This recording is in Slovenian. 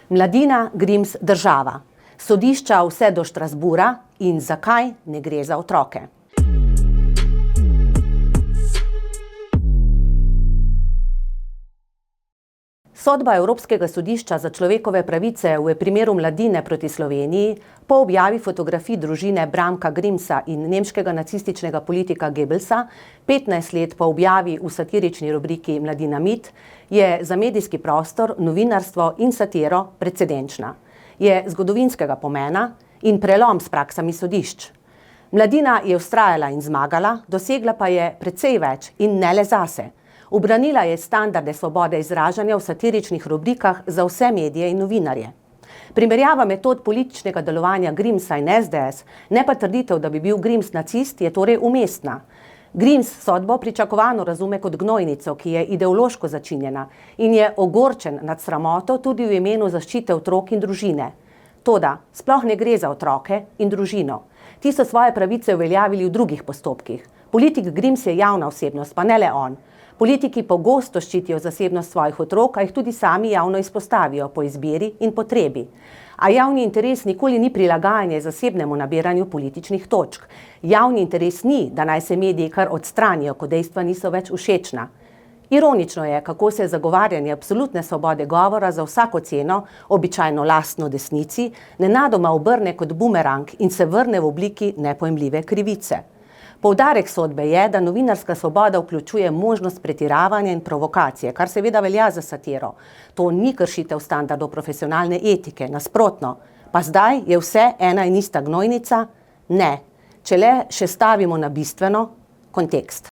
Mladina, Grims, država. Sodišča vse do Štrasbura in zakaj ne gre za otroke. Sodba Evropskega sodišča za človekove pravice v primeru Mladine proti Sloveniji po objavi fotografij družine Bramka Grimsa in nemškega nacističnega politika Goebbelsa 15 let po objavi v satirični rubriki Mladina mit je za medijski prostor, novinarstvo in satiro precedenčna. Je zgodovinskega pomena in prelom s praksami sodišč. Mladina je vztrajala in zmagala, dosegla pa je precej več in ne le zase. Ubranila je standarde svobode izražanja v satiričnih rubrikah za vse medije in novinarje. Primerjava metod političnega delovanja Grimsa in SDS, ne pa trditev, da bi bil Grims nacist, je torej umestna. Grims sodbo pričakovano razume kot gnojnico, ki je ideološko začinjena in je ogorčen nad sramoto tudi v imenu zaščite otrok in družine. Toda sploh ne gre za otroke in družino. Ti so svoje pravice uveljavili v drugih postopkih. Politik Grims je javna osebnost, pa ne le on. Politiki pogosto ščitijo zasebnost svojih otrok, a jih tudi sami javno izpostavijo po izbiri in potrebi. A javni interes nikoli ni prilagajanje zasebnemu nabiranju političnih točk. Javni interes ni, da naj se mediji kar odstranijo, ko dejstva niso več všečna. Ironično je, kako se zagovarjanje absolutne svobode govora za vsako ceno, običajno lastno desnici, nenadoma obrne kot bumerang in se vrne v obliki nepojmljive krivice. Poudarek sodbe je, da novinarska svoboda vključuje možnost pretiravanja in provokacije, kar seveda velja za satiro. To ni kršitev standardov profesionalne etike, nasprotno. Pa zdaj je vse ena in ista gnojnica? Ne. Če le še stavimo na bistveno, kontekst.